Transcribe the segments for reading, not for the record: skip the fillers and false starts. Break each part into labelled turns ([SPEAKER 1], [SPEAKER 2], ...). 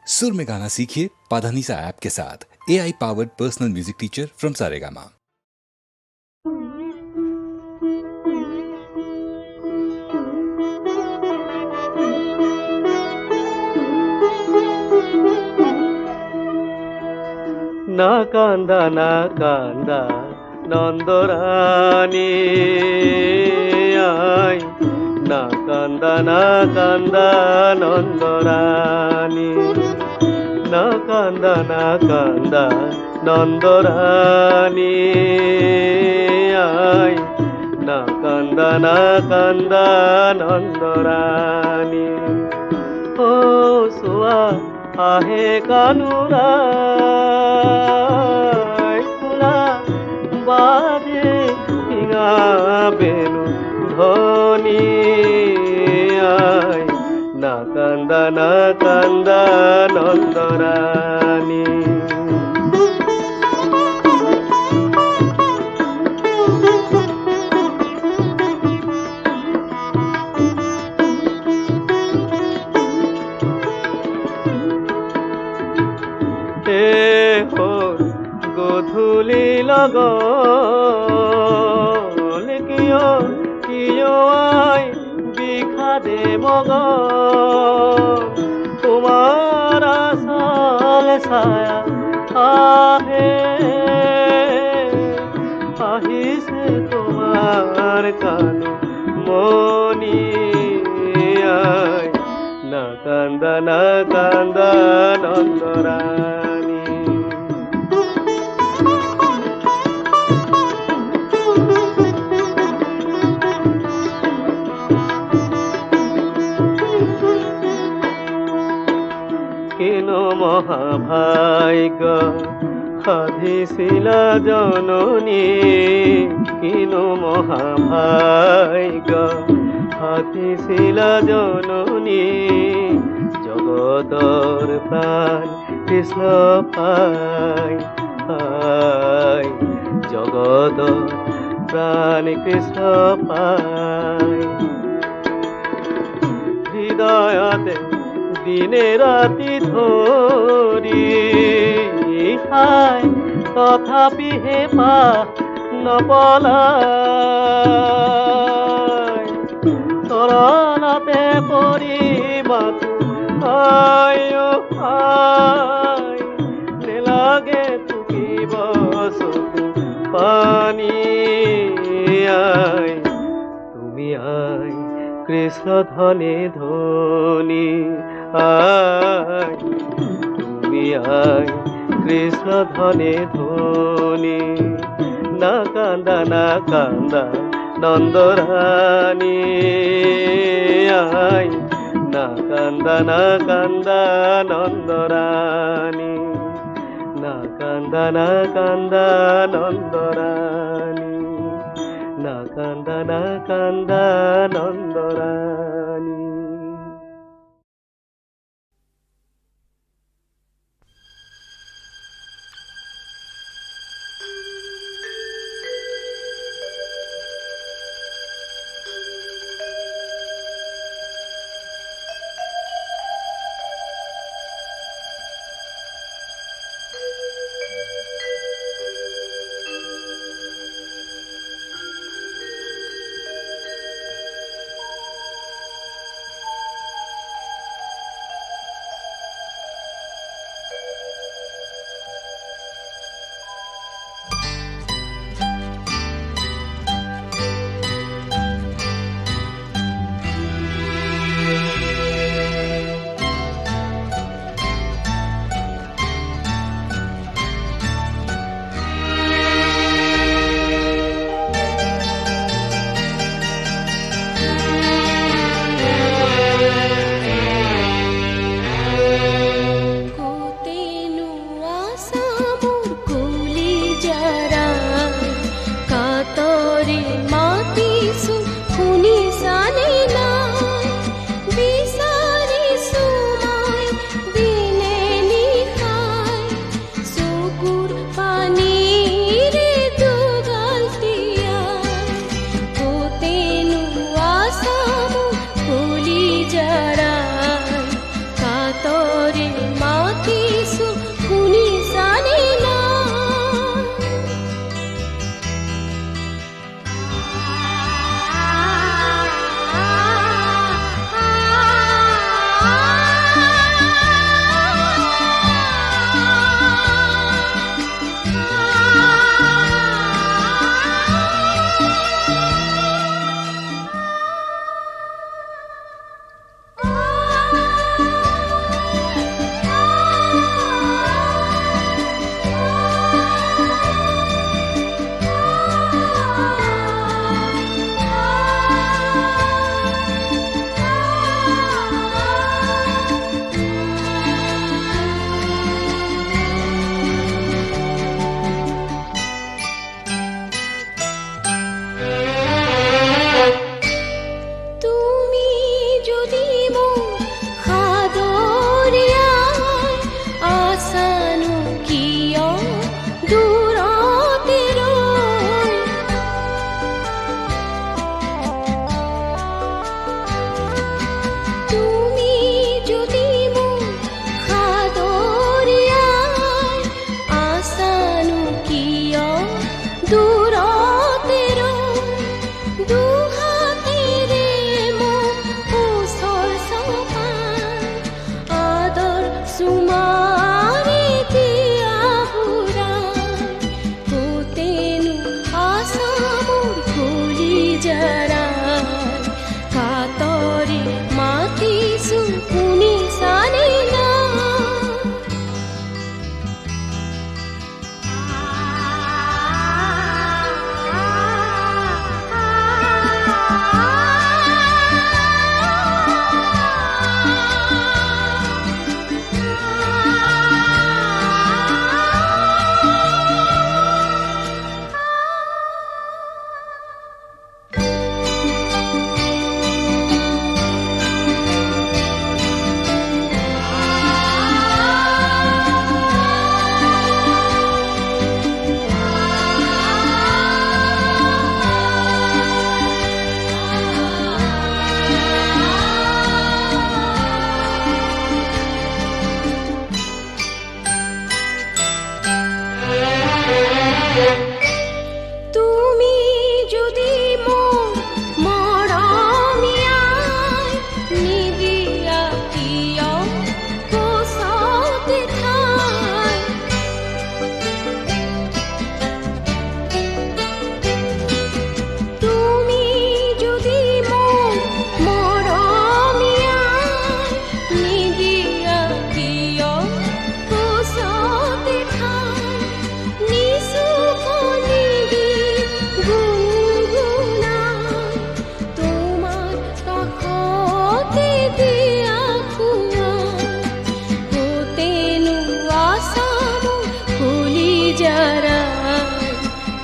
[SPEAKER 1] सुर में गाना सीखिए पाधानीसा ऐप के साथ। AI powered personal music teacher from Saregama.
[SPEAKER 2] না কান্দা নন্দরানী আয়, না কান্দা নন্দরানী, না কান্দা নন্দরানী আয়, না কান্দা নন্দরানী। ও সোয়া আহে কানুরা বাজে হিঙা বেনু ধনি আয়, না কান্দা নন্দরানী। গধূলি লগল কিয় আই বিষাদে মগ, তোমার আসাল ছায়া আহে আহিছে তোমার কানু মনি আয়, না কান্দা নন্দরানী। কিনো মহাভাগ্য সাধিছিলা জননী, কিনো মহাভাগ্য সাধিছিলা জননী, জগতৰ প্ৰাণ কৃষ্ণ পাই পাই, জগতৰ প্ৰাণ কৃষ্ণ পাই। হৃদয়তে দিনে ৰাতি ধৰি হাই, তথাপি হে পা নপলাই, চৰণতে পৰি মাতো আই আই, নেলাগে টুকিব চকু পানী আই, তুমি আই কৃষ্ণ ধনে ধনী আই, তুমি আই কৃষ্ণ ধনে ধনী, না কান্দা নন্দরানী আই, না কান্দা নন্দরানী, না কান্দা নন্দরানী, না কান্দা নন্দরানী।
[SPEAKER 3] মাতিছো শুনিছানে না তুমি যদি মোক সাদৰিয়াই আছানো কিয় দূৰতে ৰৈ তুমি যদি মোক সাদৰিয়াই আছানো কিয় দূৰতে ৰৈ দুহাতেৰে মোক ওচৰ চপাই আদৰ চুমাৰে দিয়া হুৰাই গোটেনো আশা মোৰ খুলি জৰাই কাতৰি মাতিছো শুনিছানে না তুমি যদি মোক মৰমিয়াই নিদিয়া কিয় কোচতে ঠাই তুমি যদি মোক মৰমিয়াই নিদিয়া কিয় কোচতে ঠাই নিচুকনি দি গুণগুণাই তোমাৰ কাষতে দিয়া খুৱাই গোটেনো আশা মোৰ খুলি জৰাই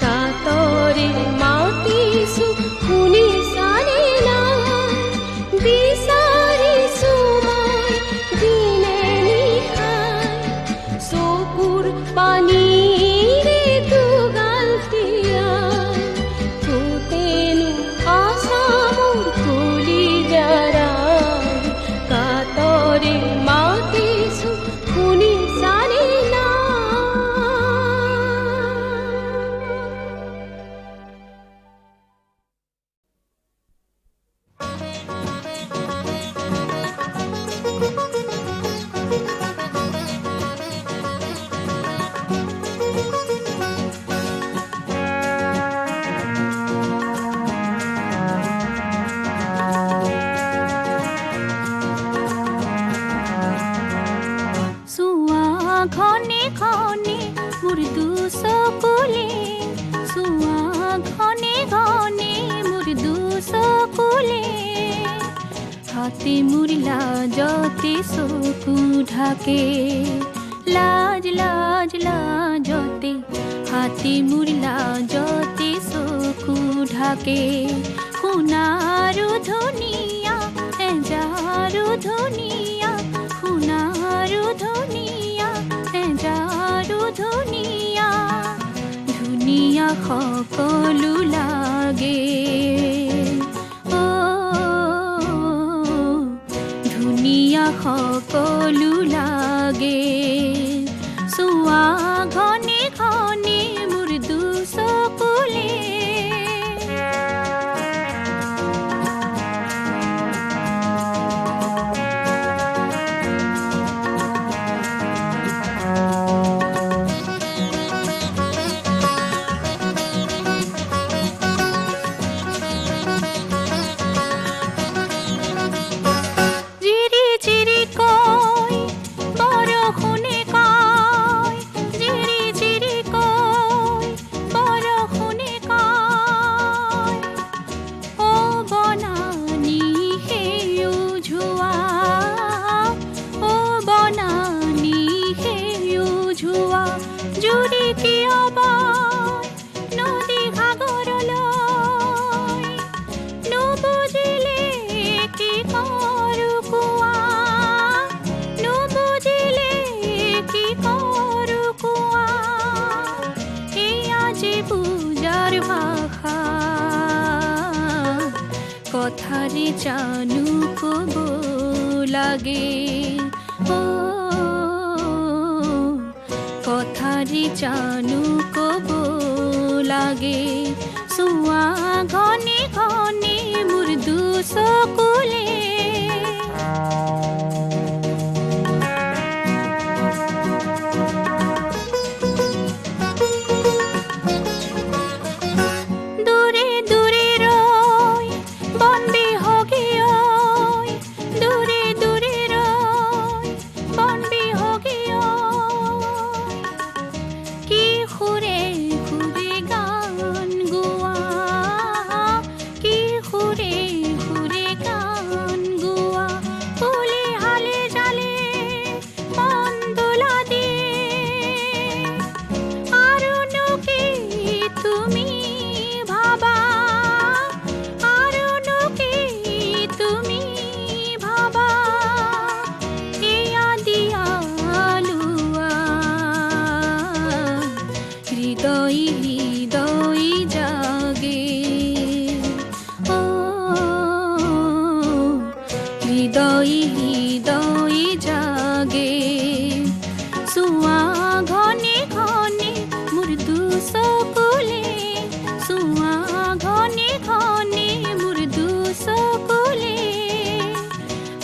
[SPEAKER 3] কাতৰি মাতিছো শুনিছানে না বিচাৰিছো মই দিনে নিশাই চকুৰ পানীৰে দুগাল তিয়াই গোটেনো আশা মোৰ খুলি জৰাই কাতৰি মাতিছো শুনিছানে না চুৱা ঘনে ঘনে মোৰ দুচকুলে চুৱা ঘনে ঘনে মোৰ দুচকুলে হাতে মোৰ লাজতে চকু ঢাকে লাজ লাজ লাজতে হাতে মোৰ লাজতে চকু ঢাকে সোণাৰু ধুনীয়া এজাৰু ধুনীয়া সোণাৰু ধুনীয়া এজাৰু ধুনীয়া ধুনীয়া সকলো লাগে ধুনীয়া সকলো লাগে কথাৰে জানো ক'ব লাগে কথাৰে জানো ক'ব লাগে চুৱা ঘনে ঘনে মোৰ দুচকুলে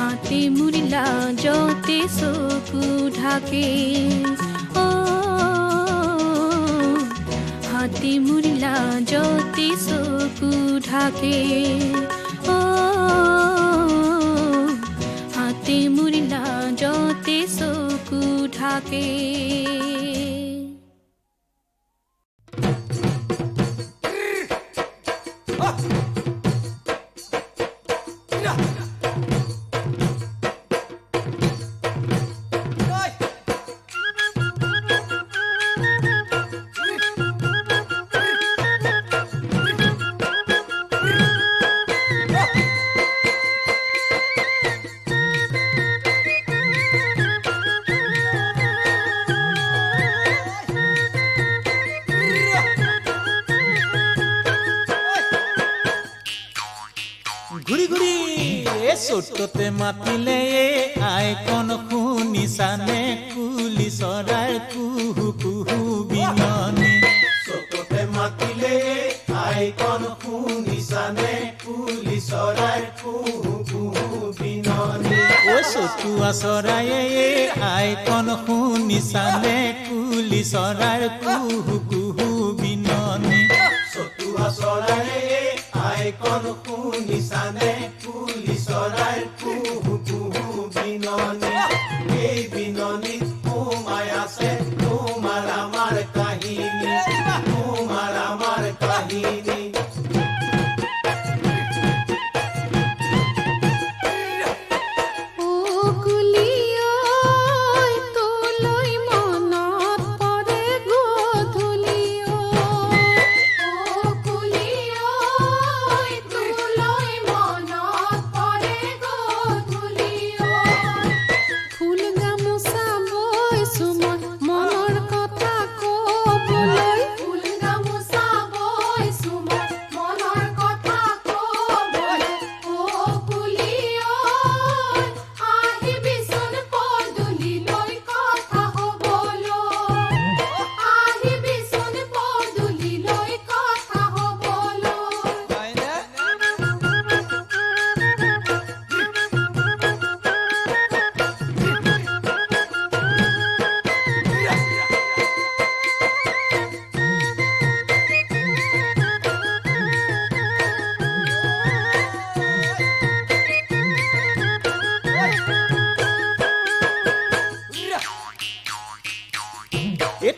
[SPEAKER 3] হাতে মুৰিলা যতে চকু ঢাকে হাতে মুৰিলা যতে চকু ঢাকে
[SPEAKER 4] চোটতে মাতিলে আইকন শুনিছানে কুলি চৰাইৰ কুহু কুহু বিননি চোটতে মাতিলে আইকন শুনিছানে কুলি চৰাইৰ কুহু কুহু বিননি ও চটুৱা চৰায়ে আইকন শুনিছানে কুলি চৰাইৰ কুহু কুহু বিননি চটুৱা চৰায়ে আইকন শুনিছানে কুলি চৰাইৰ কুহু কুহু বিননি এই বিননিত সোমাই আছে তোমাৰ আমাৰ কাহিনী তোমাৰ আমাৰ কাহিনী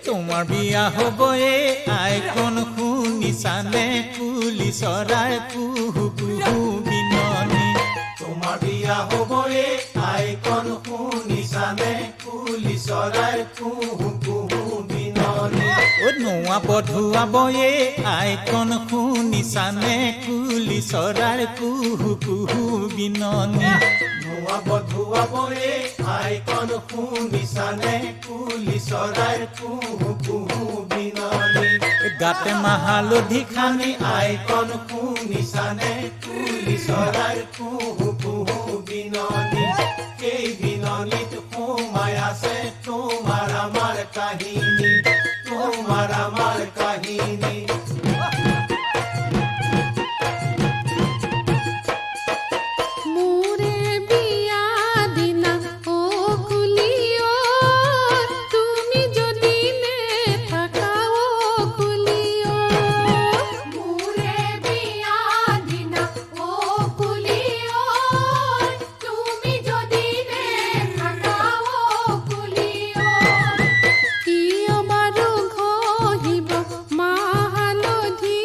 [SPEAKER 4] তোমাৰ বিয়া হ'ব আইকন শুনিছানে কুলি চৰাইৰ কুহু কুহু বিননি তোমাৰ বিয়া হ'ব আইকন শুনিছানে কুলি চৰাইৰ কুহু কুহু বিননি ও নোৱা বধুৱাব আইকন শুনিছানে কুলি চৰাইৰ কুহু কুহু বিননি নোৱা বধুৱাব আইকন শুনিছানে কুলি চৰাইৰ কুহু কুহু বিননি গাতে মাহালধি খানি আইকন শুনিছানে কুলি চৰাইৰ কুহু কুহু বিননি এই বিননিত সোমাই আছে তোমাৰ আমাৰ কাহিনী তোমাৰ আমাৰ কাহিনী
[SPEAKER 3] মোৰে বিয়া দিনা ও কুলিও তুমি যদি নে থাকা ও কুলিও মোৰে বিয়া দিনা ও কুলিও তুমি যদি নে থাকা ও কুলিও কিয় বাৰু ঘহিব মাহালধি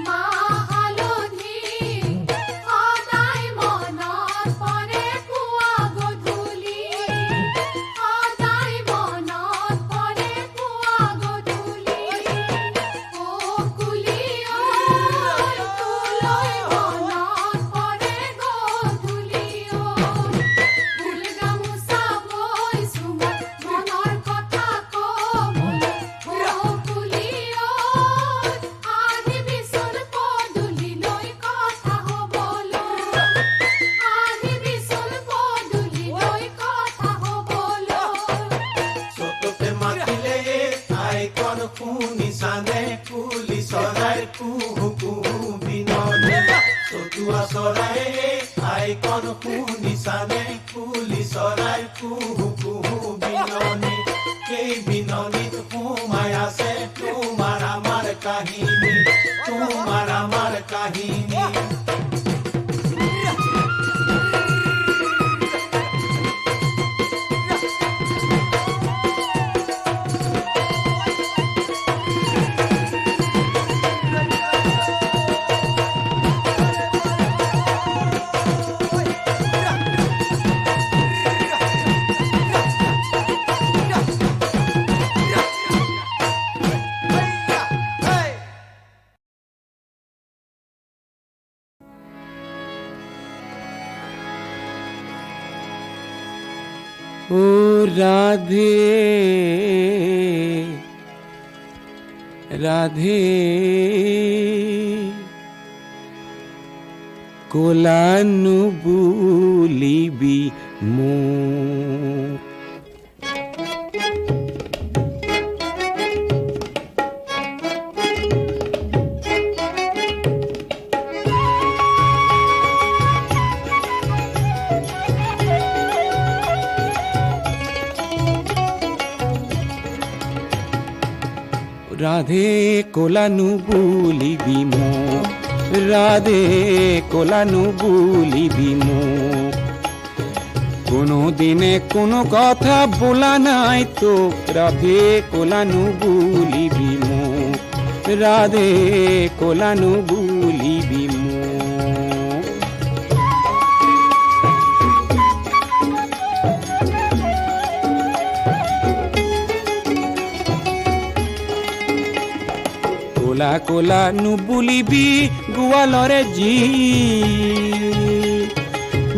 [SPEAKER 3] মাহালধি সদায় মনত পৰে পুৱা গধূলি সদায় মনত পৰে পুৱা গধূলি ও কুলিও তোলৈ মনত পৰে গধূলিও ফুল গামোচা বৈছো মই মনৰ কথা কবলৈ ও কুলিও আহিবিচোন পদূলিলৈ কথা হ'বলৈ আহিবিচোন পদূলিলৈ কথা হ'বলৈ
[SPEAKER 4] চতুতে মাতিলে আইকন শুনিছানে কুলি চৰাইৰ কুহু কুহু বিননি চতুৱা চৰাই আইকন শুনিছানে কুলি চৰাইৰ কুহু কুহু বিননি এই বিননিত সোমাই আছে তোমাৰ আমাৰ কাহিনী তোমাৰ আমাৰ কাহিনী
[SPEAKER 5] ও রাধে রাধে কোলানু বুলিবি মোক রাধে কোলানু বুলিবি মোক রাধে কোলানু বুলিবি মোক কোনো দিনে কোনো কথা বলা নাই তো রাধে কোলানু বুলিবি মোক রাধে কোলানু বুলিবি মোক কোলা কোলা নুবুলিবি গোৱালৰে জি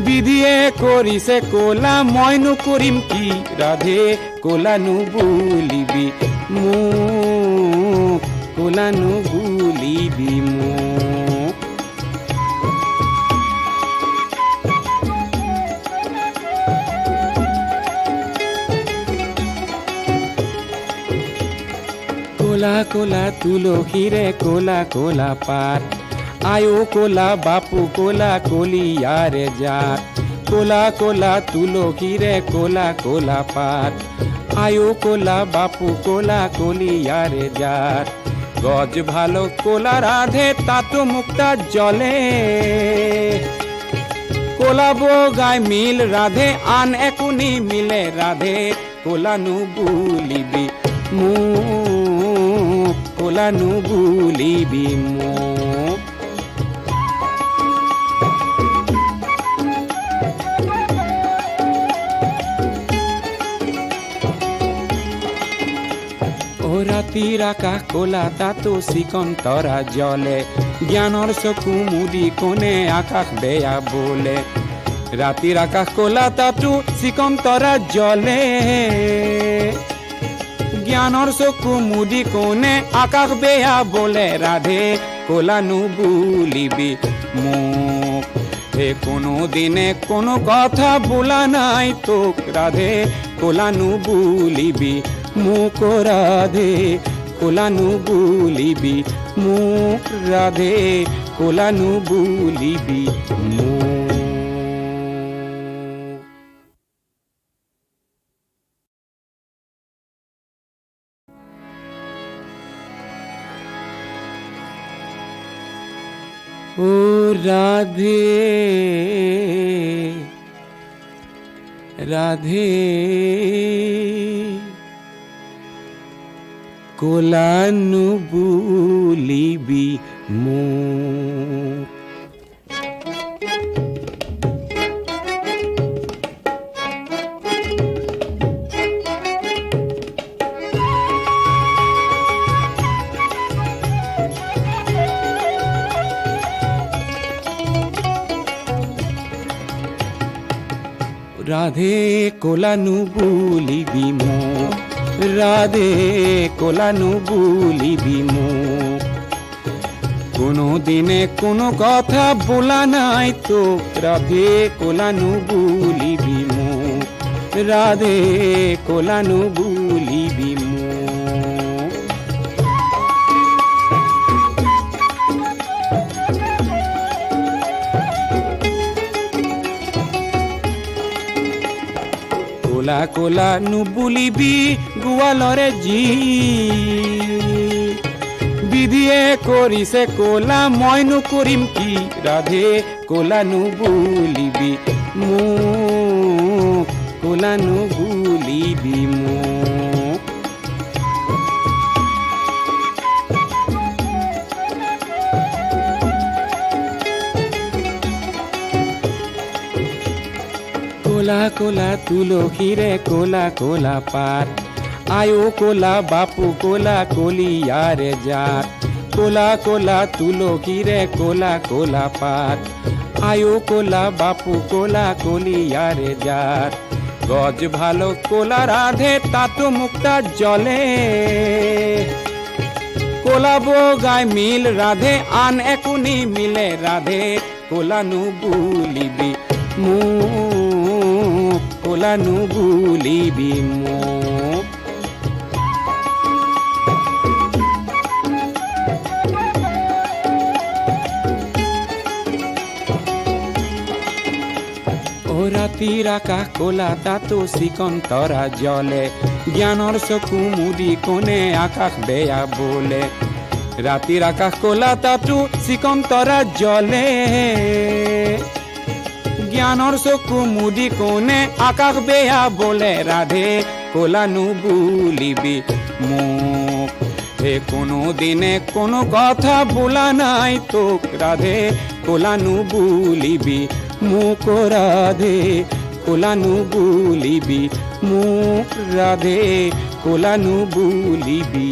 [SPEAKER 5] বিধিয়ে কৰিছে কোলা মই নকৰিম কি ৰাধে কোলা নুবুলিবি মোক কোলা নুবুলিবি মোক কোলা কোলা তুলসীৰে কোলা কোলা পাত আয়ো কোলা বাপু কোলা কলিয়াৰে জাত কোলা কোলা তুলসীৰে কোলা কোলা পাত আয়ো কোলা বাপু কোলা কলিয়ারে জাত গজ ভালো কোলা রাধে তাতো মুক্তা জলে কোলা বগাই মিল রাধে আন একুনি মিলে রাধে কোলা নুবুলিবি মু কোলা নুবুলিবি মু ৰাতিৰ আকাশ কোলা তাতো চিকন তৰা জলে জ্ঞানৰ চকু মুদি কোনে আকাশ বেয়া বোলে ৰাতিৰ আকাশ কোলা তাতো চিকন তৰা জলে জ্ঞান জ্ঞানৰ চকু মুদি কোনে আকাশ বেয়া বোলে ৰাধে কোলানো বুলিবি মোক হে কোনো দিনে কোনো কথা বোলা নাই তোক ৰাধে কোলানো বুলিবি মোক ৰাধে কোলানো বুলিবি মোক ৰাধে কোলানো বুলিবি মোক ও রাধে রাধে কোলানো বুলিবি মোক রাধে কোলানো বুলিবি মোক রাধে কোলানো বুলিবি মোক কোনো দিনে কোনো কথা বলা নাই তো রাধে কোলানো বুলিবি মোক রাধে কোলানো বুলিবি মোক কোলা কোলা নুবুলিবি গোৱালৰে জি বিধিয়ে কৰিছে কোলা মইনো কৰিম কি ৰাধে কোলা নুবুলিবি মোক কোলা নুবুলিবি মোক কোলা কোলা তুলসীৰে কোলা কোলা পাত আয়ো কোলা বাপু কোলা কলিয়াৰে জাত কোলা কোলা তুলসীৰে কোলা কোলা পাত আয়ো কোলা বাপু কোলা কলিয়াৰে জাত গজ ভালো কোলা রাধে তাতো মুক্তা জলে কোলা বগায় মিল রাধে আন একুনি মিলে রাধে কোলা নুবুলিবি মোক কোলা নুবুলিবি মোক ও ৰাতিৰ আকাশ কোলা তাতো চিকন তৰা জলে জ্ঞানৰ চকু মুদি কোনে আকাশ বেয়া বোলে ৰাতিৰ আকাশ কোলা তাতো চিকন তৰা জলে জ্ঞানৰ চকু মুদি কোনে আকাশ বেয়া বোলে ৰাধে কোলা নুবুলিবি মোক হে কোনো দিনে কোনো কথা বোলা নাই তোক ৰাধে কোলা নুবুলিবি মোক ৰাধে কোলা নুবুলিবি মোক ৰাধে কোলা নুবুলিবি